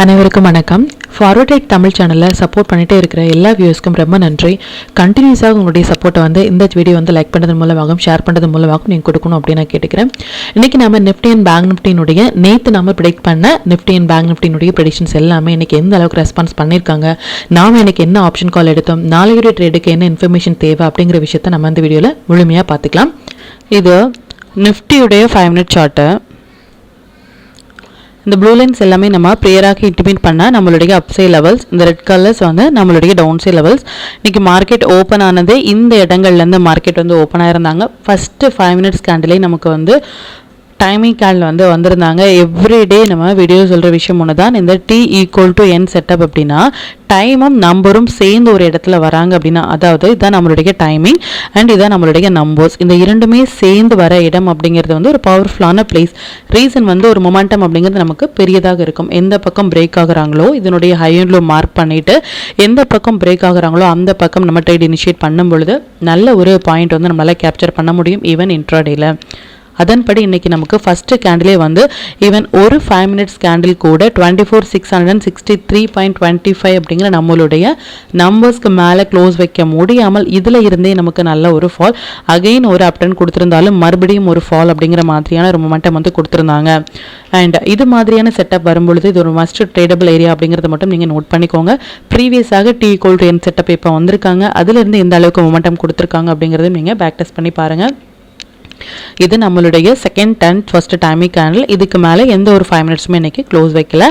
அனைவருக்கும் வணக்கம். Forward trade Tamil சேனலில் சப்போர்ட் பண்ணிகிட்டே இருக்கிற எல்லா வியூஸ்க்கும் ரொம்ப நன்றி. கண்டினியூஸாக உங்களுடைய சப்போர்ட்டை இந்த வீடியோ லைக் பண்ணுறது மூலமாகவும் ஷேர் பண்ணுறது மூலமாகவும் நீங்கள் கொடுக்கணும் அப்படின்னு நான் கேட்டுக்கிறேன். இன்றைக்கி நம்ம நிஃப்டி அண்ட் பேங்க் நிஃப்டினுடைய நேற்று நம்ம ப்ரெடிக்ட் பண்ண நிஃப்டி அண்ட் பேங்க் நிஃப்டினுடைய ப்ரெடிக்ஷன்ஸ் எல்லாமே இன்றைக்கி எந்த அளவுக்கு ரெஸ்பான்ஸ் பண்ணியிருக்காங்க, நாம் இன்றைக்கி என்ன ஆப்ஷன் கால் எடுத்தோம், நாளையுடைய ட்ரேடுக்கு என்ன இன்ஃபர்மேஷன் தேவை அப்படிங்கிற விஷயத்தை நம்ம இந்த வீடியோவில் முழுமையாக பார்த்துக்கலாம். இது நிஃப்டியுடைய 5 மினிட் சார்ட்டு. இந்த ப்ளூ லைன்ஸ் எல்லாமே நம்ம ப்ரேயராக இன்டிமேட் பண்ணால் நம்மளுடைய அப்சைட் லெவல்ஸ், இந்த ரெட் கலர்ஸ் நம்மளுடைய டவுன் சைட் லெவல்ஸ். இன்றைக்கி மார்க்கெட் ஓப்பன் ஆனது இந்த இடங்கள்லேருந்து மார்க்கெட் ஓப்பன் ஆயிருந்தாங்க. ஃபஸ்ட்டு 5 மினிட்ஸ் கேண்டிலே நமக்கு டைமிங் கேண்டில் வந்திருந்தாங்க. எவ்ரிடே நம்ம வீடியோ சொல்கிற விஷயம் ஒன்று தான், இந்த T = N செட்டப் அப்படின்னா டைமும் நம்பரும் சேர்ந்து ஒரு இடத்துல வராங்க அப்படின்னா, அதாவது இதுதான் நம்மளுடைய டைமிங் அண்ட் இதுதான் நம்மளுடைய நம்பர்ஸ். இந்த இரண்டுமே சேர்ந்து வர இடம் அப்படிங்கிறது ஒரு பவர்ஃபுல்லான பிளேஸ். ரீசன் ஒரு மொமெண்டம் அப்படிங்கிறது நமக்கு பெரியதாக இருக்கும். எந்த பக்கம் பிரேக் ஆகுறாங்களோ இதனுடைய ஹை அண்ட் லோ மார்க் பண்ணிவிட்டு எந்த பக்கம் பிரேக் ஆகுறாங்களோ அந்த பக்கம் நம்ம ட்ரேட் இனிஷியேட் பண்ணும் பொழுது நல்ல ஒரு பாயிண்ட் நம்மளால் கேப்சர் பண்ண முடியும் ஈவன் இன்ட்ராடேல. அதன்படி இன்றைக்கி நமக்கு ஃபஸ்ட்டு கேண்டிலே ஈவன் ஒரு 5 மினிட்ஸ் கேண்டில் கூட 24,663.25 அப்படிங்கிற நம்மளுடைய நம்பர்ஸ்க்கு மேலே க்ளோஸ் வைக்க முடியாமல் இதில் இருந்தே நமக்கு நல்ல ஒரு ஃபால், அகெயின் ஒரு அப்டன் கொடுத்துருந்தாலும் மறுபடியும் ஒரு ஃபால் அப்படிங்கிற மாதிரியான ஒரு மொமெண்டம் கொடுத்துருந்தாங்க. அண்ட் இது மாதிரியான செட்டப் வரும்பொழுது இது ஒரு மஸ்ட் ட்ரேடபிள் ஏரியா அப்படிங்கிறத மட்டும் நீங்கள் நோட் பண்ணிக்கோங்க. ப்ரீவியஸாக T = N செட்டப் இப்போ வந்திருக்காங்க, அதிலிருந்து எந்த அளவுக்கு மொமெண்டம் கொடுத்துருக்காங்க அப்படிங்கிறதையும் நீங்கள் பேக் டெஸ்ட் பண்ணி பாருங்கள். இது நம்மளுடைய second and first timing candle. இதுக்கு மேலே எந்த ஒரு 5 மினிட்ஸுமே இன்றைக்கி க்ளோஸ் வைக்கல,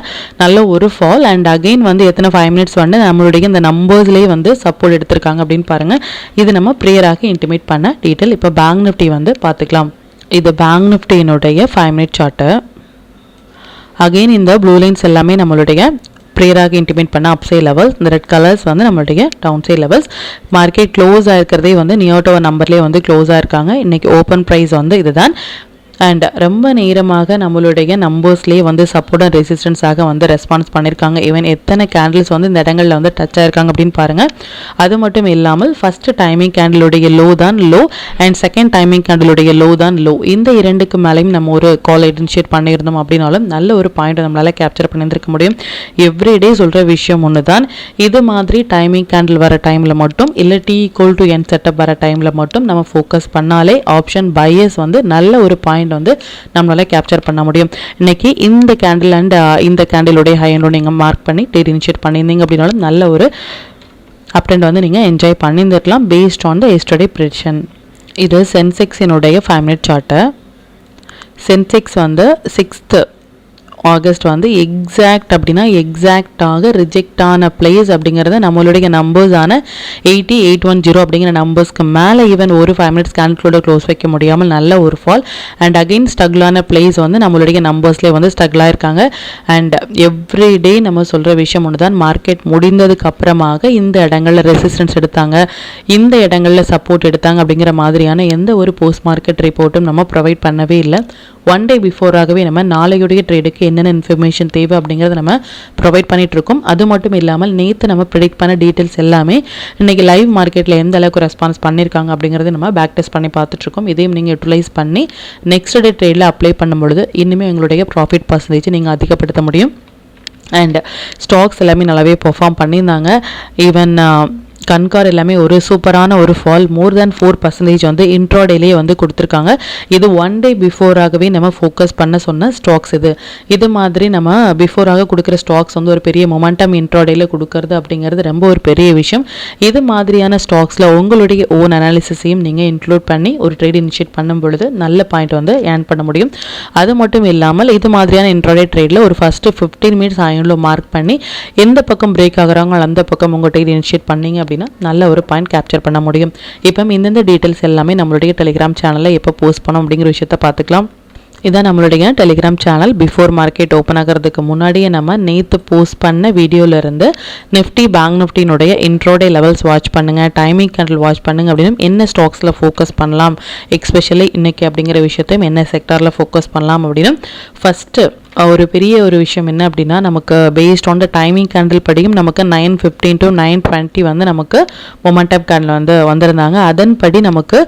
நல்ல ஒரு ஃபால். அண்ட் அகெயின் எத்தனை 5 மினிட்ஸ் நம்மளுடைய இந்த நம்பர்ஸ்லேயே சப்போர்ட் எடுத்திருக்காங்க அப்படின்னு பாருங்கள். இது நம்ம ப்ரேயராக இன்டிமேட் பண்ண டீட்டெயில். இப்போ பேங்க் நிஃப்டி பார்த்துக்கலாம். இது பேங்க் நிஃப்டியினுடைய 5 மினிட் சார்ட்டு. அகெயின் இந்த ப்ளூ லைன்ஸ் எல்லாமே நம்மளுடைய ப்ரேயராக இன்டிமேட் பண்ண அப்சைட் லெவல்ஸ், இந்த ரெட் கலர்ஸ் நம்மளுடைய downside levels. Market close ஆகிருக்கிறதே நியர் டு நம்பர்லேயே க்ளோஸ் ஆகிருக்காங்க. இன்றைக்கி ஓப்பன் ப்ரைஸ் இதுதான். அண்ட் ரொம்ப நேரமாக நம்மளுடைய நம்பர்ஸ்லேயே சப்போர்ட் அண்ட் ரெசிஸ்டன்ஸாக ரெஸ்பான்ஸ் பண்ணியிருக்காங்க. ஈவன் எத்தனை கேண்டில்ஸ் இந்த இடங்களில் டச் ஆயிருக்காங்க அப்படின்னு பாருங்கள். அது மட்டும் இல்லாமல் ஃபஸ்ட்டு டைமிங் கேண்டிலுடைய லோ தான் லோ அண்ட் செகண்ட் டைமிங் கேண்டிலுடைய லோ தான் லோ. இந்த இரண்டுக்கு மேலேயும் நம்ம ஒரு கால் இனிஷியேட் பண்ணியிருந்தோம் அப்படின்னாலும் நல்ல ஒரு பாயிண்ட் நம்மளால் கேப்சர் பண்ணியிருக்க முடியும். எவ்ரிடே சொல்கிற விஷயம் ஒன்று தான், இது மாதிரி டைமிங் கேண்டில் வர டைமில் மட்டும் இல்லை T = N செட்டப் வர டைமில் மட்டும் நம்ம ஃபோக்கஸ் பண்ணாலே ஆப்ஷன் பையர்ஸ் நல்ல ஒரு பாயிண்ட் நம்மளால கேப்சர் பண்ண முடியும். இன்னைக்கு இந்த கேண்டில் அண்ட் இந்த கேண்டிலுடைய ஹை அண்ட் லோ நீங்கள் மார்க் பண்ணி ட்ரேட் இனிஷியேட் பண்ணியிருந்தீங்க அப்படின்னாலும் நல்ல ஒரு அப் ட்ரெண்ட் நீங்கள் என்ஜாய் பண்ணியிருந்துருக்கலாம் based on the yesterday prediction. இது சென்செக்ஸினுடைய 5 minute chart. Sensex 6th August exact அப்படின்னா எக்ஸாக்டாக ரிஜெக்ட் ஆன பிளேஸ் அப்படிங்கிறத நம்மளுடைய நம்பர்ஸான 8810 அப்படிங்கிற நம்பர்ஸ்க்கு மேலே ஈவன் ஒரு 5 மினிட்ஸ் கேண்டிலோட க்ளோஸ் வைக்க முடியாமல் நல்ல ஒரு ஃபால். அண்ட் அகெயின் ஸ்ட்ரகிளான பிளேஸ் நம்மளுடைய நம்பர்ஸ்லேயே ஸ்ட்ரகிளாக இருக்காங்க. அண்ட் எவ்ரிடே நம்ம சொல்கிற விஷயம் ஒன்று தான், மார்க்கெட் முடிந்ததுக்கு அப்புறமாக இந்த இடங்களில் ரெசிஸ்டன்ஸ் எடுத்தாங்க, இந்த இடங்களில் சப்போர்ட் எடுத்தாங்க அப்படிங்கிற மாதிரியான எந்த ஒரு போஸ்ட் மார்க்கெட் ரிப்போர்ட்டும் நம்ம ப்ரொவைட் பண்ணவே இல்லை. ஒன் டே பிஃபோராகவே நம்ம நாளையுடைய ட்ரேடுக்கு என்னென்ன இன்ஃபர்மேஷன் தேவை அப்படிங்கிறத நம்ம ப்ரொவைட் பண்ணிகிட்ருக்கோம். அது மட்டும் இல்லாமல் நேற்று நம்ம ப்ரெடிக்ட் பண்ண டீட்டெயில்ஸ் எல்லாமே இன்றைக்கி லைவ் மார்க்கெட்டில் எந்த அளவுக்கு ரெஸ்பான்ஸ் பண்ணியிருக்காங்க அப்படிங்கிறத நம்ம பேக் டெஸ்ட் பண்ணி பார்த்துட்ருக்கோம். இதையும் நீங்கள் யூட்டிலைஸ் பண்ணி நெக்ஸ்ட் டே ட்ரேடில் அப்ளை பண்ணும்பொழுது இன்னுமே எங்களுடைய ப்ராஃபிட் பர்சன்டேஜ் நீங்கள் அதிகப்படுத்த முடியும். அண்ட் ஸ்டாக்ஸ் எல்லாமே நல்லாவே பெர்ஃபார்ம் பண்ணியிருந்தாங்க. ஈவன் கன்கார் எல்லாமே ஒரு சூப்பரான ஒரு ஃபால், மோர் தேன் 4% இன்ட்ராடேலேயே கொடுத்துருக்காங்க. இது ஒன் டே பிஃபோராகவே நம்ம ஃபோக்கஸ் பண்ண சொன்ன ஸ்டாக்ஸ். இது மாதிரி நம்ம பிஃபோராக கொடுக்குற ஸ்டாக்ஸ் ஒரு பெரிய மொமெண்டம் இன்ட்ராடேல கொடுக்கறது அப்படிங்கிறது ரொம்ப ஒரு பெரிய விஷயம். இது மாதிரியான ஸ்டாக்ஸில் உங்களுடைய ஓன் அனாலிசிஸையும் நீங்கள் இன்க்ளூட் பண்ணி ஒரு ட்ரேட் இனிஷியேட் பண்ணும் பொழுது நல்ல பாயிண்ட் ஏர்ன் பண்ண முடியும். அது மட்டும் இல்லாமல் இது மாதிரியான இன்ட்ராடே ட்ரேடில் ஒரு ஃபஸ்ட்டு 15 மினிட்ஸ் ஆயின்ல மார்க் பண்ணி எந்த பக்கம் பிரேக் ஆகுறாங்களோ அந்த பக்கம் உங்கள் ட்ரேட் இனிஷியேட் பண்ணிங்க அப்படின்னா நல்ல ஒரு பாயிண்ட் கேப்சர் பண்ண முடியும். இப்போ இந்த டீட்டெயில்ஸ் எல்லாமே நம்மளுடைய டெலிகிராம் சேனலில் எப்போ போஸ்ட் பண்ணோம் அப்படிங்கிற விஷயத்த பார்த்துக்கலாம். இதான் நம்மளுடைய Telegram channel. Before market open ஆகிறதுக்கு முன்னாடியே நம்ம நேற்று போஸ்ட் பண்ண வீடியோவிலேருந்து நிஃப்டி பேங்க் நிஃப்டினுடைய இன்ட்ரோடே லெவல்ஸ் வாட்ச் பண்ணுங்கள், டைமிங் கேண்டில் வாட்ச் பண்ணுங்கள் அப்படின்னு என்ன ஸ்டாக்ஸில் ஃபோக்கஸ் பண்ணலாம், எக்ஸ்பெஷலி இன்றைக்கி அப்படிங்கிற விஷயத்தையும் என்ன செக்டாரில் ஃபோக்கஸ் பண்ணலாம் அப்படின்னு ஃபஸ்ட்டு ஒரு பெரிய ஒரு விஷயம் என்ன அப்படின்னா, நமக்கு paste on the timing candle படியும் நமக்கு 9:15 to 9:20 வந்து நமக்கு மொமெண்டம் கேண்டில் வந்து வந்திருந்தாங்க. அதன்படி நமக்கு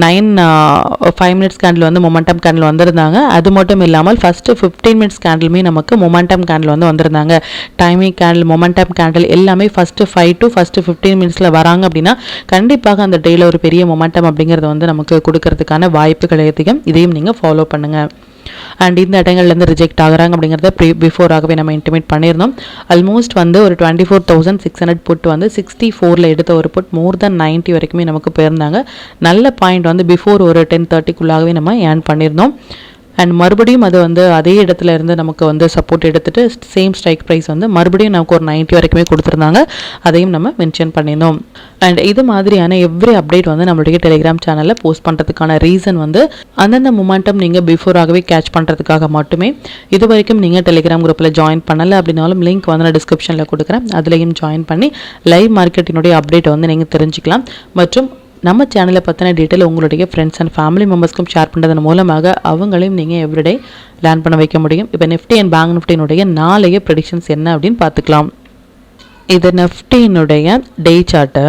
5 minutes கேண்டில் வந்து மொமெண்டம் கேண்டில் வந்திருந்தாங்க. அது மட்டும் இல்லாமல் ஃபஸ்ட்டு 15 minutes கேண்டிலுமே நமக்கு மொமெண்டம் கேண்டில் வந்து வந்திருந்தாங்க. டைமிங் கேண்டில், மொமெண்டம் கேண்டில் எல்லாமே ஃபஸ்ட்டு 5 to 15 minutes வராங்க அப்படின்னா கண்டிப்பாக அந்த டேயில் ஒரு பெரிய மொமெண்டம் அப்படிங்கிறது வந்து நமக்கு கொடுக்கறதுக்கான வாய்ப்புகள் அதிகம். இதையும் நீங்கள் ஃபாலோ பண்ணுங்கள். அண்ட் இந்த இடங்கள்லேருந்து ரிஜெக்ட் ஆகுறாங்க அப்படிங்கிறத பிஃபோராகவே நம்ம இன்டிமேட் பண்ணியிருந்தோம். ஆல்மோஸ்ட் வந்து ஒரு 24,600 புட் வந்து 64 எடுத்த ஒரு புட் மோர் தென் 90 வரைக்குமே நமக்கு போயிருந்தாங்க. நல்ல பாயிண்ட் வந்து பிஃபோர் ஒரு 10:30க்குள்ளாகவே நம்ம ஏர்ன் பண்ணியிருந்தோம். அண்ட் மறுபடியும் அது வந்து அதே இடத்துல இருந்து நமக்கு வந்து சப்போர்ட் எடுத்துகிட்டு சேம் ஸ்ட்ரைக் ப்ரைஸ் வந்து மறுபடியும் நமக்கு ஒரு 90 வரைக்குமே கொடுத்துருந்தாங்க. அதையும் நம்ம மென்ஷன் பண்ணியிருந்தோம். அண்ட் இது மாதிரியான எவ்ரி அப்டேட் வந்து நம்மளுடைய டெலிகிராம் சேனலில் போஸ்ட் பண்ணுறதுக்கான ரீசன் வந்து அந்தந்த மொமெண்டம் நீங்கள் பிஃபோராகவே கேட்ச் பண்ணுறதுக்காக மட்டுமே. இது வரைக்கும் நீங்கள் டெலிகிராம் குரூப்பில் ஜாயின் பண்ணலை அப்படின்னாலும் லிங்க் வந்து நான் டிஸ்கிரிப்ஷனில் கொடுக்குறேன். அதுலேயும் ஜாயின் பண்ணி லைவ் மார்க்கெட்டினுடைய அப்டேட்டை வந்து நீங்கள் தெரிஞ்சுக்கலாம். மற்றும் நம்ம சேனலை பற்றின டீட்டெயில் உங்களுடைய ஃப்ரெண்ட்ஸ் அண்ட் ஃபேமிலி மெம்பர்ஸ்க்கும் ஷேர் பண்ணுறதன் மூலமாக அவங்களையும் நீங்கள் எவ்ரிடே லேர்ன் பண்ண வைக்க முடியும். இப்போ நிஃப்டி அண்ட் பேங்க் நிஃப்டியினுடைய நாளைய ப்ரெடிக்ஷன்ஸ் என்ன அப்படின்னு பார்த்துக்கலாம். இது நிஃப்டியினுடைய டே சார்ட்டு.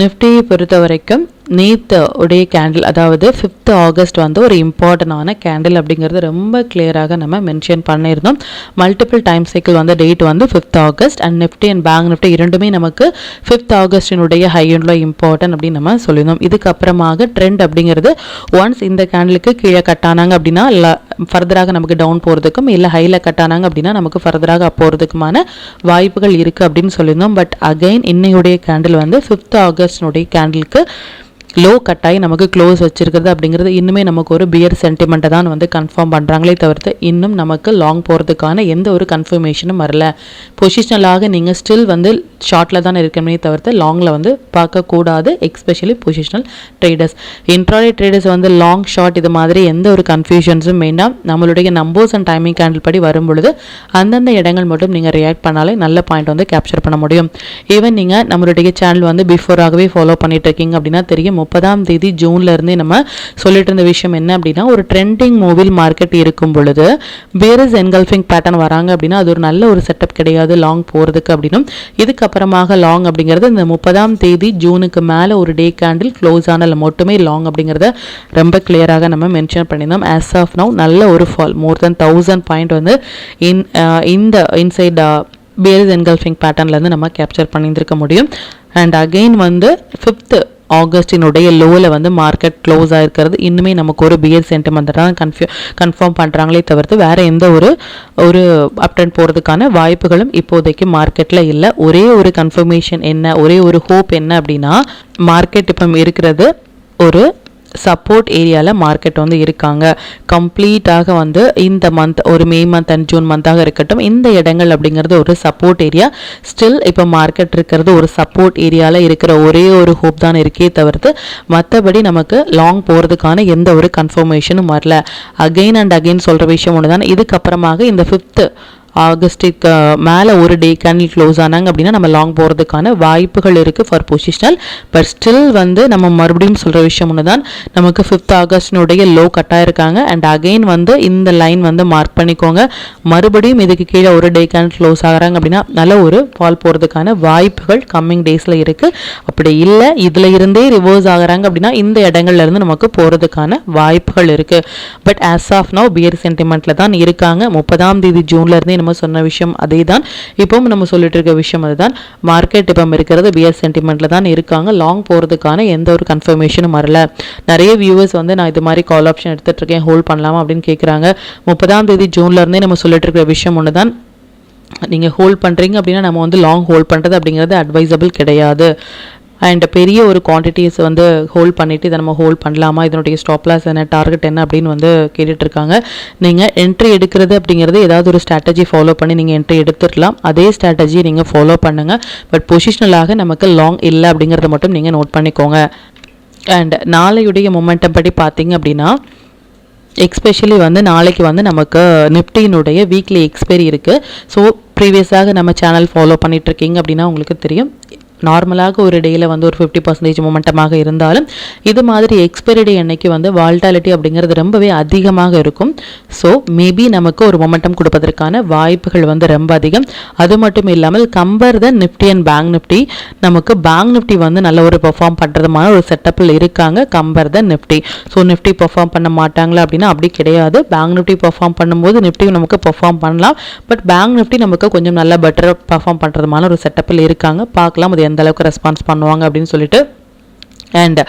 நிஃப்டியை பொறுத்த வரைக்கும் நேற்று உடைய கேண்டில், அதாவது 5th August வந்து ஒரு இம்பார்ட்டண்டான கேண்டில் அப்படிங்கிறது ரொம்ப கிளியராக நம்ம மென்ஷன் பண்ணியிருந்தோம். மல்டிபிள் டைம் சைக்கிள் வந்து டேட் வந்து 5th August and Nifty and Bank Nifty இரண்டுமே நமக்கு 5th Augustனுடைய ஹை அண்ட் லோ இம்பார்ட்டன் அப்படின்னு நம்ம சொல்லியிருந்தோம். இதுக்கப்புறமாக ட்ரெண்ட் அப்படிங்கிறது ஒன்ஸ் இந்த கேண்டிலுக்கு கீழே கட்டானாங்க அப்படின்னா ஃபர்தராக நமக்கு டவுன் போகிறதுக்கும், இல்லை ஹையில் கட்டானாங்க அப்படின்னா நமக்கு ஃபர்தராக போகிறதுக்குமான வாய்ப்புகள் இருக்குது அப்படின்னு சொல்லியிருந்தோம். பட் அகைன் இன்னையுடைய கேண்டில் வந்து 5th Augustனுடைய கேண்டிலுக்கு லோ கட்டாயி நமக்கு க்ளோஸ் வச்சிருக்கிறது அப்படிங்கிறது இன்னுமே நமக்கு ஒரு பியர் சென்டிமெண்ட்டை தான் வந்து கன்ஃபார்ம் பண்ணுறாங்களே தவிர்த்து இன்னும் நமக்கு லாங் போகிறதுக்கான எந்த ஒரு கன்ஃபர்மேஷனும் வரல. பொசிஷனலாக நீங்கள் ஸ்டில் வந்து ஷார்ட்டில் தான் இருக்கணுமே தவிர்த்து லாங்கில் வந்து பார்க்கக்கூடாது. Especially positional traders, intraday traders வந்து லாங் ஷார்ட் இது மாதிரி எந்த ஒரு கன்ஃபியூஷன்ஸும் வேண்டாம். நம்மளுடைய நம்பர்ஸ் அண்ட் டைமிங் கேண்டில் படி வரும் பொழுது அந்தந்த இடங்கள் மட்டும் நீங்கள் ரியாக்ட் பண்ணாலே நல்ல பாயிண்ட் வந்து கேப்சர் பண்ண முடியும். ஈவன் நீங்கள் நம்மளுடைய சேனல் வந்து பிஃபோராகவே ஃபாலோ பண்ணிட்டு இருக்கீங்க அப்படின்னா தெரியும். 30ஆம் தேதி ஜூன்ல இருந்தே நம்ம சொல்லிட்டு இருந்த விஷயம் என்ன அப்படின்னா, ஒரு ட்ரெண்டிங் மூவில் மார்க்கெட் இருக்கும் பொழுது பேரிஸ் என்கல்ஃபிங் பேட்டர்ன் வராங்க அப்படின்னா அது ஒரு நல்ல ஒரு செட்டப் கிடையாது லாங் போகிறதுக்கு அப்படின்னும். இதுக்கப்புறமாக லாங் அப்படிங்கிறது இந்த 30ஆம் தேதி ஜூனுக்கு மேலே ஒரு டே கேண்டில் க்ளோஸ் ஆனால் மட்டுமே லாங் அப்படிங்கிறத ரொம்ப கிளியராக நம்ம மென்ஷன் பண்ணியிருந்தோம். ஆஸ் ஆஃப் நவ் நல்ல ஒரு ஃபால் மோர் தென் 1000 பாயிண்ட் வந்து இந்த இன்சைட் பேரிஸ் என்கல்ஃபிங் பேட்டர்ன்லேருந்து நம்ம கேப்சர் பண்ணியிருக்க முடியும். அண்ட் அகெயின் வந்து 5th ஆகஸ்டினுடைய லோவில் வந்து மார்க்கெட் க்ளோஸ் ஆகிருக்கிறது இன்னுமே நமக்கு ஒரு பியர் சென்டிமெண்ட் தான் கன்ஃபார்ம் பண்ணுறாங்களே தவிர்த்து வேறு எந்த ஒரு அப்டென்ட் போகிறதுக்கான வாய்ப்புகளும் இப்போதைக்கு மார்க்கெட்டில் இல்லை. ஒரே ஒரு கன்ஃபர்மேஷன் என்ன, ஒரே ஒரு ஹோப் என்ன அப்படின்னா, மார்க்கெட் இப்போ இருக்கிறது ஒரு சப்போர்ட் ஏரியாவில் மார்க்கெட் வந்து இருக்காங்க. கம்ப்ளீட்டாக வந்து இந்த மந்த் ஒரு மே மந்த் அண்ட் ஜூன் மந்தாக இருக்கட்டும், இந்த இடங்கள் அப்படிங்கிறது ஒரு சப்போர்ட் ஏரியா. ஸ்டில் இப்போ மார்க்கெட் இருக்கிறது ஒரு சப்போர்ட் ஏரியாவில் இருக்கிற ஒரே ஒரு ஹோப் தான் இருக்கே தவிர்த்து மற்றபடி நமக்கு லாங் போகிறதுக்கான எந்த ஒரு கன்ஃபர்மேஷனும் வரல. அகெயின் அண்ட் அகெயின் சொல்கிற விஷயம் ஒன்று தான். இதுக்கப்புறமாக இந்த 5th ஆகஸ்ட்டுக்கு மேலே ஒரு டே கேண்டில் க்ளோஸ் ஆனாங்க அப்படின்னா நம்ம லாங் போகிறதுக்கான வாய்ப்புகள் இருக்குது ஃபார் பொசிஷனல். பட் ஸ்டில் வந்து நம்ம மறுபடியும் சொல்கிற விஷயம் ஒன்று தான், நமக்கு 5th ஆகஸ்டினுடைய லோ கட்டாயிருக்காங்க. அண்ட் அகெயின் வந்து இந்த லைன் வந்து மார்க் பண்ணிக்கோங்க. மறுபடியும் இதுக்கு கீழே ஒரு டே கேண்டில் க்ளோஸ் ஆகிறாங்க அப்படின்னா நல்ல ஒரு ஃபால் போகிறதுக்கான வாய்ப்புகள் கம்மிங் டேஸில் இருக்குது. அப்படி இல்லை இதில் இருந்தே ரிவர்ஸ் ஆகிறாங்க அப்படின்னா இந்த இடங்கள்லேருந்து நமக்கு போகிறதுக்கான வாய்ப்புகள் இருக்குது. But as of now bear சென்டிமெண்ட்டில் தான் இருக்காங்க. 30ஆம் தேதி ஜூன்லேருந்தே நம்ம சொன்ன விஷயம் அதே தான், இப்போவும் நம்ம சொல்லிட்டு இருக்க விஷயம் அதுதான். மார்க்கெட் இப்போ இருக்கிறது பியர் சென்டிமெண்ட்ல தான் இருக்காங்க. லாங் போகிறதுக்கான எந்த ஒரு கன்ஃபர்மேஷனும் வரல. நிறைய வியூவர்ஸ் வந்து நான் இது மாதிரி கால் ஆப்ஷன் எடுத்துட்டு இருக்கேன், ஹோல்ட் பண்ணலாமா அப்படின்னு கேட்குறாங்க. 30ஆம் தேதி ஜூன்ல இருந்தே நம்ம சொல்லிட்டு இருக்கிற விஷயம் ஒன்று தான், நீங்கள் ஹோல்ட் பண்ணுறீங்க அப்படின்னா நம்ம வந்து லாங் ஹோல்ட் பண்ணுறது அப்படிங்கிறது அட்வைசபிள் கிடையாது. அண்ட் பெரிய ஒரு குவான்டிட்டிஸ் வந்து ஹோல்ட் பண்ணிவிட்டு இதை நம்ம ஹோல்ட் பண்ணலாமா, இதனுடைய ஸ்டாப் லாஸ் என்ன, டார்கெட் என்ன அப்படின்னு வந்து கேட்டுட்ருக்காங்க. நீங்கள் என்ட்ரி எடுக்கிறது அப்படிங்கிறது ஏதாவது ஒரு ஸ்ட்ராட்டஜி ஃபாலோ பண்ணி நீங்கள் என்ட்ரி எடுத்துடலாம். அதே ஸ்ட்ராட்டஜி நீங்கள் ஃபாலோ பண்ணுங்கள். பட் பொசிஷனலாக நமக்கு லாங் இல்லை அப்படிங்கிறத மட்டும் நீங்கள் நோட் பண்ணிக்கோங்க. அண்ட் நாளையுடைய மொமெண்டம் படி பார்த்தீங்க அப்படின்னா, எக்ஸ்பெஷலி வந்து நாளைக்கு வந்து நமக்கு நிஃப்டியினுடைய வீக்லி எக்ஸ்பைரி இருக்குது. ஸோ ப்ரீவியஸாக நம்ம சேனல் ஃபாலோ பண்ணிகிட்ருக்கீங்க அப்படின்னா உங்களுக்கு தெரியும், நார்மலாக ஒரு டேயில் வந்து ஒரு 50% மொமெண்டமாக இருந்தாலும் இது மாதிரி எக்ஸ்பைரி டே அன்னைக்கு வந்து வால்டாலிட்டி அப்படிங்கிறது ரொம்பவே அதிகமாக இருக்கும். ஸோ மேபி நமக்கு ஒரு மொமெண்டம் கொடுப்பதற்கான வாய்ப்புகள் வந்து ரொம்ப அதிகம். அது மட்டும் இல்லாமல் compare the Nifty and Bank Nifty, நமக்கு பேங்க் நிஃப்டி வந்து நல்ல ஒரு பெர்ஃபார்ம் பண்ணுறதுமான ஒரு செட்டப்பில் இருக்காங்க compare the Nifty. So Nifty perform பண்ண மாட்டாங்களா அப்படின்னா அப்படி கிடையாது. பேங்க் நிஃப்டி பெர்ஃபார்ம் பண்ணும்போது நிஃப்டியும் நமக்கு பெர்ஃபார்ம் பண்ணலாம். பட் பேங்க் நிஃப்டி நமக்கு கொஞ்சம் நல்லா பெட்டராக பெர்ஃபார்ம் பண்ணுறதுமான ஒரு செட்டப்பில் இருக்காங்க. பார்க்கலாம் அது எந்த அளவுக்கு ரெஸ்பான்ஸ் பண்ணுவாங்க அப்படின்னு சொல்லிட்டு. அண்ட்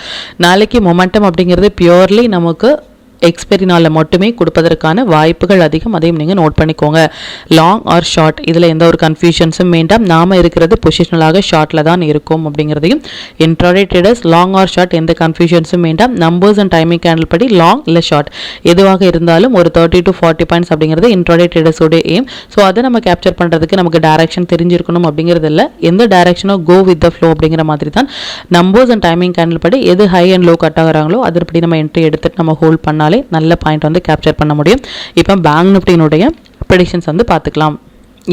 நாளைக்கு மொமெண்டம் அப்படிங்கிறது பியூர்லி நமக்கு எக்ஸ்பைரி நாளில் மட்டுமே கொடுப்பதற்கான வாய்ப்புகள் அதிகம். அதையும் நீங்கள் நோட் பண்ணிக்கோங்க. லாங் ஆர் ஷார்ட் இதில் எந்த ஒரு கன்ஃபியூஷன்ஸும் வேண்டாம். நாம் இருக்கிறது பொசிஷனலாக ஷார்ட்டில் தான் இருக்கும் அப்படிங்கிறதையும் intraday traders long or short எந்த கன்ஃபியூஷன்ஸும் வேண்டாம். நம்பர்ஸ் அண்ட் டைமிங் கேண்டில் படி லாங் இல்லை ஷார்ட் எதுவாக இருந்தாலும் ஒரு 30 to 40 பாயிண்ட்ஸ் அப்படிங்கிறது இன்ட்ராடே ட்ரேடர்ஸோட எய்ம். ஸோ அதை நம்ம கேப்சர் பண்ணுறதுக்கு நமக்கு டைரக்ஷன் தெரிஞ்சிருக்கணும் அப்படிங்கிறது இல்லை. எந்த டைரக்ஷனோ கோ வித் த ஃப்ளோ அப்படிங்கிற மாதிரி தான் நம்பர்ஸ் அண்ட் டைமிங் கேண்டில் படி எது ஹை அண்ட் லோ கட் ஆகிறாங்களோ அதன்படி நம்ம என்ட்ரி எடுத்துட்டு நம்ம ஹோல்ட் பண்ணாலே நல்ல பாயிண்ட் வந்து கேப்சர் பண்ண முடியும். இப்போ பேங்க் நிஃப்டியினுடைய ப்ரெடிக்ஷன்ஸ் வந்து பார்த்துக்கலாம்.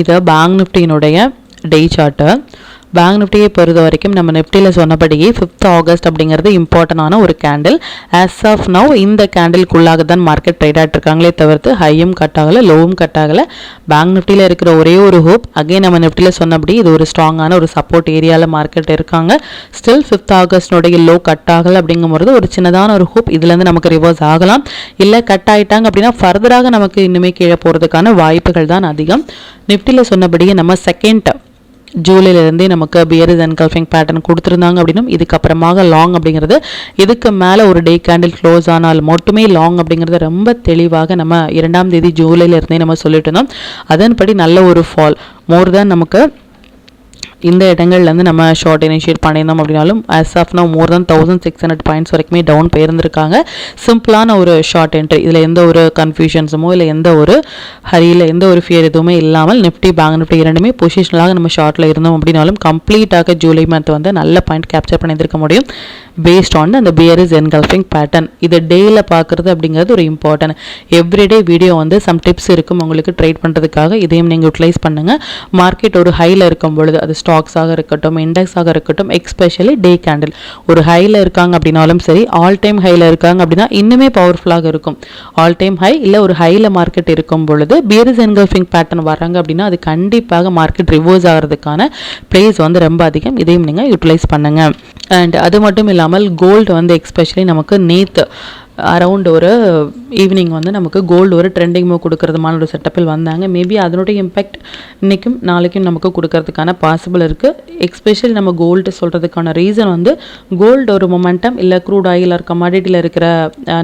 இது பேங்க் நிஃப்டியினுடைய டே சார்ட்டு. பேங்க் நிஃப்டியை பொறுத்த வரைக்கும் நம்ம நிஃப்டியில் சொன்னபடியே 5th ஆகஸ்ட் அப்படிங்கிறது இம்பார்ட்டண்டான ஒரு கேண்டில். ஆஸ் ஆஃப் நவ் இந்த கேண்டிலுக்குள்ளாக தான் மார்க்கெட் ட்ரேட் ஆகிட்டு இருக்காங்களே தவிர்த்து ஹையும் கட் ஆகலை லோவும் கட் ஆகலை. பேங்க் நிஃப்டியில் இருக்கிற ஒரே ஒரு ஹோப் அகைன் நம்ம நிஃப்டியில் சொன்னபடி இது ஒரு ஸ்ட்ராங்கான ஒரு சப்போர்ட் ஏரியாவில் மார்க்கெட் இருக்காங்க. ஸ்டில் 5th ஆகஸ்ட்னுடைய லோ கட் ஆகலை அப்படிங்கும்போது ஒரு சின்னதான ஒரு ஹோப் இதுலேருந்து நமக்கு ரிவர்ஸ் ஆகலாம். இல்லை கட் ஆகிட்டாங்க அப்படின்னா ஃபர்தராக நமக்கு இன்னுமே கீழே போகிறதுக்கான வாய்ப்புகள் தான் அதிகம். நிஃப்டியில் சொன்னபடியே நம்ம செகண்ட் ஜூலைலேருந்தே நமக்கு பியரிஸ் என்கல்ஃபிங் பேட்டர்ன் கொடுத்துருந்தாங்க அப்படின்னும் இதுக்கப்புறமாக லாங் அப்படிங்கிறது இதுக்கு மேலே ஒரு டே கேண்டில் க்ளோஸ் ஆனால் மட்டுமே லாங் அப்படிங்கிறது ரொம்ப தெளிவாக நம்ம 2ஆம் தேதி ஜூலைலேருந்தே நம்ம சொல்லிட்டு இருந்தோம். அதன்படி நல்ல ஒரு ஃபால் மோர் தேன் நமக்கு இந்த இடங்கள்லேருந்து நம்ம ஷார்ட் இனிஷியேட் பண்ணியிருந்தோம் அப்படின்னாலும் as of now more then 1600 points வரைக்குமே டவுன் போயிருந்திருக்காங்க. சிம்பிளான ஒரு ஷார்ட் என்ட்ரி, இதில் எந்த ஒரு கன்ஃபியூஷன்ஸுமோ இல்லை எந்த ஒரு ஹரியில் எந்த ஒரு ஃபியர் எதுவுமே இல்லாமல் நிஃப்டி பேங்க் நிஃப்டி இரண்டுமே பொசிஷனலாக நம்ம ஷார்ட்டில் இருந்தோம் அப்படின்னாலும் கம்ப்ளீட்டாக ஜூலை மந்த் வந்து நல்ல பாயிண்ட் கேப்சர் பண்ணியிருக்க முடியும் பேஸ்ட் ஆன் அந்த பியரிஸ் என்கல்ஃபிங் பேட்டர்ன். இது டேயில் பார்க்குறது அப்படிங்கிறது ஒரு இம்பார்ட்டன்ட். எவ்ரிடே வீடியோ வந்து சம் டிப்ஸ் இருக்கும் உங்களுக்கு ட்ரேட் பண்ணுறதுக்காக, இதையும் நீங்கள் யூட்டிலைஸ் பண்ணுங்கள். மார்க்கெட் ஒரு ஹையில் இருக்கும் பொழுது அது ஸ்டாக்ஸாக இருக்கட்டும் இண்டெக்ஸாக இருக்கட்டும் எக்ஸ்பெஷலி டே கேண்டில் ஒரு ஹையில் இருக்காங்க அப்படின்னாலும் சரி ஆல் டைம் ஹையில் இருக்காங்க அப்படின்னா இன்னுமே பவர்ஃபுல்லாக இருக்கும். ஆல் டைம் ஹை இல்லை ஒரு ஹையில் மார்க்கெட் இருக்கும் பொழுது பியரிஸ் என்கல்ஃபிங் பேட்டர்ன் வராங்க அப்படின்னா அது கண்டிப்பாக மார்க்கெட் ரிவர்ஸ் ஆகிறதுக்கான ப்ளேஸ் வந்து ரொம்ப அதிகம். இதையும் நீங்கள் யூட்டிலைஸ் பண்ணுங்கள். அண்ட் அது மட்டும் இல்லாமல் கோல்டு வந்து எக்ஸ்பெஷலி நமக்கு நேற்று அரவுண்ட் ஒரு ஈவினிங் வந்து நமக்கு கோல்டு ஒரு ட்ரெண்டிங் மூவ் கொடுக்கறதுமான ஒரு செட்டப்பில் வந்தாங்க. மேபி அதனுடைய இம்பேக்ட் இன்றைக்கும் நாளைக்கும் நமக்கு கொடுக்கறதுக்கான பாசிபிள் இருக்குது. எக்ஸ்பெஷலி நம்ம கோல்டு சொல்கிறதுக்கான ரீசன் வந்து கோல்டு ஒரு மொமெண்டம் இல்லை க்ரூட் ஆயில் ஒரு கமாடிட்டியில் இருக்கிற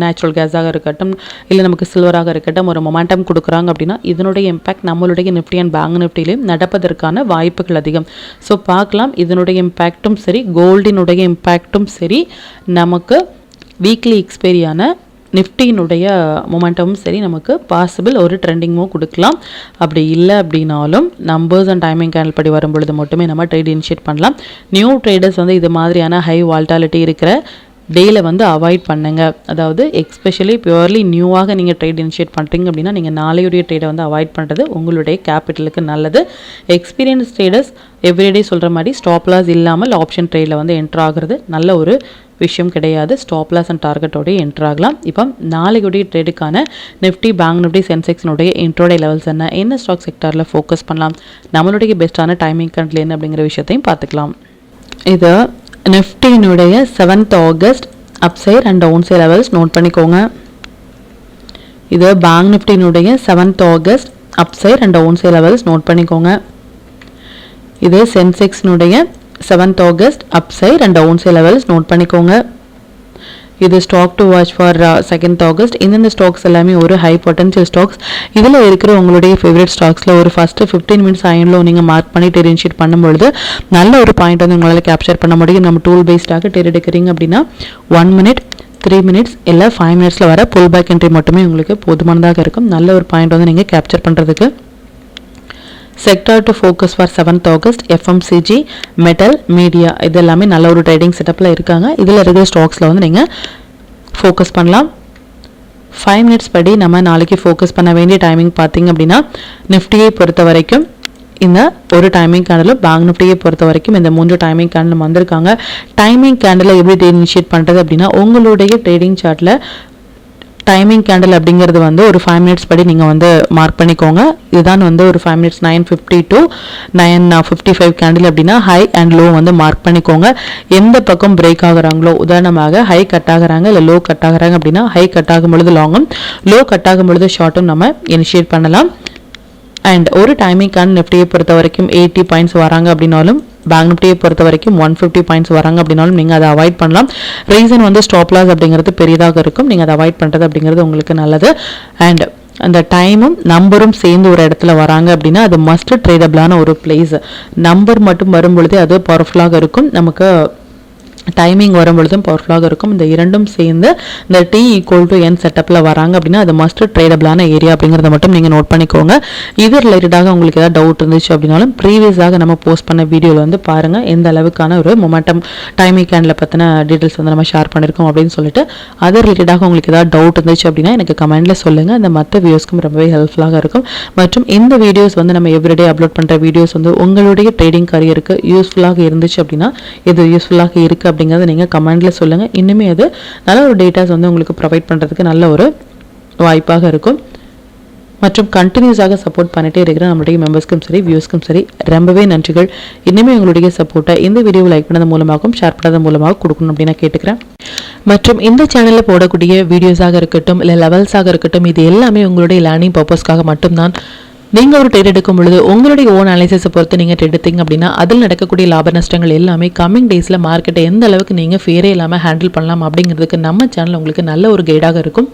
நேச்சுரல் கேஸாக இருக்கட்டும் இல்லை நமக்கு சில்வராக இருக்கட்டும் ஒரு மொமெண்டம் கொடுக்குறாங்க அப்படின்னா இதனுடைய இம்பேக்ட் நம்மளுடைய நிஃப்டி அண்ட் பேங்க் நிஃப்டிலையும் நடப்பதற்கான வாய்ப்புகள் அதிகம். ஸோ பார்க்கலாம் இதனுடைய இம்பேக்டும் சரி கோல்டினுடைய இம்பேக்டும் சரி நமக்கு வீக்லி எக்ஸ்பைரியான நிஃப்டியினுடைய மொமெண்டமும் சரி நமக்கு பாசிபிள் ஒரு ட்ரெண்டிங் மூவ் கொடுக்கலாம். அப்படி இல்லை அப்படின்னாலும் நம்பர்ஸ் அண்ட் டைமிங் கேண்டில் படி வரும்பொழுது மட்டுமே நம்ம ட்ரேட் இனிஷியேட் பண்ணலாம். நியூ ட்ரேடர்ஸ் வந்து இது மாதிரியான ஹை வால்டாலிட்டி இருக்கிற டேயில் வந்து அவாய்ட் பண்ணுங்க. அதாவது எக்ஸ்பெஷலி பியூர்லி நியூவாக நீங்கள் ட்ரேட் இனிஷியேட் பண்ணுறீங்க அப்படின்னா நீங்கள் நாளையுடைய ட்ரேடை வந்து அவாய்ட் பண்ணுறது உங்களுடைய கேபிட்டலுக்கு நல்லது. எக்ஸ்பீரியன்ஸ் ட்ரேடர்ஸ் எவ்ரிடே சொல்கிற மாதிரி ஸ்டாப் லாஸ் இல்லாமல் ஆப்ஷன் ட்ரேடில் வந்து என்ட்ரு ஆகிறது நல்ல ஒரு விஷயம் கிடையாது. ஸ்டாப் லாஸ் அண்ட் டார்கெட்டோடய என்ட்ரு ஆகலாம். இப்போ நாளைக்குடைய ட்ரேடுக்கான நிஃப்டி பேங்க் நிஃப்டி சென்செக்ஸினுடைய இன்ட்ரோடே லெவல்ஸ் என்ன ஸ்டாக் செக்டாரில் ஃபோக்கஸ் பண்ணலாம் நம்மளுடைய பெஸ்ட்டான டைமிங் கண்ட்ல என்ன அப்படிங்கிற விஷயத்தையும் பார்த்துக்கலாம். இது நிஃப்டியினுடைய 7th August upside and downside levels note பண்ணிக்கோங்க. இது பேங்க் நிஃப்டியினுடைய 7th August upside and downside levels note பண்ணிக்கோங்க. இது சென்செக்ஸ்னுடைய 7th August upside and downside levels note பண்ணிக்கோங்க. இது stock to watch for 2nd August. இந்த stocks எல்லாமே ஒரு ஹை பொட்டன்ஷியல் ஸ்டாக்ஸ். இதில் இருக்கிற உங்களுடைய ஃபேவரட் ஸ்டாக்ஸில் ஒரு ஃபஸ்ட்டு 15 மினிட்ஸ் ஐன்லோ நீங்கள் மார்க் பண்ணி இனிஷியேட் பண்ணும்பொழுது நல்ல ஒரு பாயிண்ட் வந்து உங்களால் கேப்சர் பண்ண முடியும். நம்ம டூல் பேஸ்டாக டெர் எடுக்கிறீங்க அப்படின்னா 1 மினிட் 3 மினிட்ஸ் இல்லை 5 மினிட்ஸில் வர புல் பேக் என்ட்ரி மட்டுமே உங்களுக்கு போதுமானதாக இருக்கும். நல்ல ஒரு பாயிண்ட் வந்து நீங்கள் கேப்சர் பண்ணுறதுக்கு. Sector to focus for 7th August FMCG metal media இது எல்லாமே நல்ல ஒரு ட்ரேடிங் செட்டப்பில் இருக்காங்க. இதில் இருக்கிற ஸ்டாக்ஸில் வந்து நீங்கள் ஃபோக்கஸ் பண்ணலாம். 5 மினிட்ஸ் படி நம்ம நாளைக்கு ஃபோக்கஸ் பண்ண வேண்டிய டைமிங் பார்த்தீங்க அப்படின்னா நிஃப்டியை பொறுத்த வரைக்கும் இந்த ஒரு டைமிங் கேண்டில் பேங்க் நிஃப்டியை பொறுத்த வரைக்கும் இந்த 3 டைமிங் கேண்டில் வந்திருக்காங்க. டைமிங் கேண்டில் எப்படி இனிஷியேட் பண்ணுறது அப்படின்னா, உங்களுடைய ட்ரேடிங் சார்ட்டில் டைமிங் கேண்டில் அப்படிங்கிறது வந்து ஒரு 5 மினிட்ஸ் படி நீங்கள் வந்து மார்க் பண்ணிக்கோங்க. இதுதான் வந்து ஒரு 5 மினிட்ஸ் 9:50 to 9:55 கேண்டில் அப்படின்னா ஹை அண்ட் லோ வந்து மார்க் பண்ணிக்கோங்க. எந்த பக்கம் பிரேக் ஆகுறாங்களோ, உதாரணமாக ஹை கட் ஆகுறாங்க இல்லை லோ கட் ஆகுறாங்க அப்படின்னா ஹை கட் ஆகும் பொழுது லாங்கும், லோ கட் ஆகும் பொழுது ஷார்ட்டும் நம்ம இனிஷியேட் பண்ணலாம். அண்ட் ஒரு டைமிங் கேண்டில் நிஃப்டியை பொறுத்த வரைக்கும் 80 பாயிண்ட்ஸ் வராங்க அப்படின்னாலும், பேங்க் நிஃப்டியை பொறுத்த வரைக்கும் 150 பாயிண்ட்ஸ் வராங்க அப்படின்னாலும் நீங்கள் அதை அவாய்ட் பண்ணலாம். ரீசன் வந்து ஸ்டாப் லாஸ் அப்படிங்கிறது பெரியதாக இருக்கும். நீங்கள் அதை அவாய்ட் பண்ணுறது அப்படிங்கிறது உங்களுக்கு நல்லது. அண்ட் அந்த டைமும் நம்பரும் சேர்ந்து ஒரு இடத்துல வராங்க அப்படின்னா அது மஸ்ட் ட்ரேடபிளான ஒரு பிளேஸ். நம்பர் மட்டும் வரும் பொழுதே அது பவர்ஃபுல்லாக இருக்கும், நமக்கு டைமிங் வரும் பொழுதும் பவர்ஃபுல்லாக இருக்கும். இந்த இரண்டும் சேர்ந்து இந்த T = N செட்டப்பில் வராங்க அப்படின்னா அது மஸ்ட் ட்ரேடபிளான ஏரியா அப்படிங்கிறத மட்டும் நீங்கள் நோட் பண்ணிக்கோங்க. இது ரிலேட்டடாக உங்களுக்கு ஏதாவது டவுட் இருந்துச்சு அப்படின்னாலும் ப்ரீவியஸாக நம்ம போஸ்ட் பண்ண வீடியோவில் வந்து பாருங்கள், எந்த அளவுக்கான ஒரு மொமெண்டம் டைமிங் கேண்டில் பற்றின டீட்டெயில்ஸ் வந்து நம்ம ஷேர் பண்ணியிருக்கோம் அப்படின்னு சொல்லிட்டு. அது ரிலேட்டடாக உங்களுக்கு ஏதாவது டவுட் இருந்துச்சு அப்படின்னா எனக்கு கமெண்ட்டில் சொல்லுங்கள். அந்த மற்ற வியூஸ்க்கும் ரொம்பவே ஹெல்ப்ஃபுல்லாக இருக்கும். மற்றும் இந்த வீடியோஸ் வந்து நம்ம எவ்ரிடே அப்லோட் பண்ணுற வீடியோஸ் வந்து உங்களுடைய ட்ரேடிங் கரியருக்கு யூஸ்ஃபுல்லாக இருந்துச்சு அப்படின்னா, இது யூஸ்ஃபுல்லாக இருக்குது அப்படிங்கிறத நீங்கள் கமெண்ட்டில் சொல்லுங்கள். இன்னுமே அது நல்ல ஒரு டேட்டாஸ் வந்து உங்களுக்கு ப்ரொவைட் பண்ணுறதுக்கு நல்ல ஒரு வாய்ப்பாக இருக்கும். மற்றும் கண்டினியூஸாக சப்போர்ட் பண்ணிட்டே இருக்கிற நம்மளுடைய மெம்பர்ஸ்க்கும் சரி வியூஸ்க்கும் சரி ரொம்பவே நன்றிகள். இன்னுமே உங்களுடைய சப்போர்ட்டை இந்த வீடியோவை லைக் பண்ணது மூலமாகவும் ஷேர் பண்ணது மூலமாக கொடுக்கணும் அப்படின்னு நான் கேட்டுக்கிறேன். மற்றும் இந்த சேனலில் போடக்கூடிய வீடியோஸாக இருக்கட்டும் இல்லை லெவல்ஸாக இருக்கட்டும், இது எல்லாமே உங்களுடைய லேர்னிங் பர்பஸ்க்காக மட்டும்தான். நீங்கள் ஒரு ட்ரேட் எடுக்கும் பொழுது உங்களுடைய ஓன் அனாலிசிஸை பொறுத்து நீங்கள் ட்ரேட் எடுத்தீங்க அப்படின்னா அதில் நடக்கக்கூடிய லாப நஷ்டங்கள் எல்லாமே கம்மிங் டேஸில் மார்க்கெட்டை எந்த அளவுக்கு நீங்கள் ஃபேரே இல்லாமல் ஹேண்டில் பண்ணலாம் அப்படிங்கிறதுக்கு நம்ம சேனல் உங்களுக்கு நல்ல ஒரு கைடாக இருக்கும்.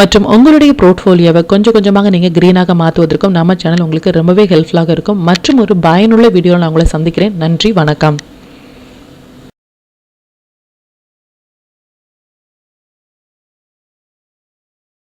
மற்றும் உங்களுடைய போர்ட்ஃபோலியோவை கொஞ்சம் கொஞ்சமாக நீங்கள் க்ரீனாக மாற்றுவதற்கும் நம்ம சேனல் உங்களுக்கு ரொம்பவே ஹெல்ப்ஃபுல்லாக இருக்கும். மற்றும் ஒரு பயனுள்ள வீடியோவில் நான் உங்களை சந்திக்கிறேன். நன்றி, வணக்கம்.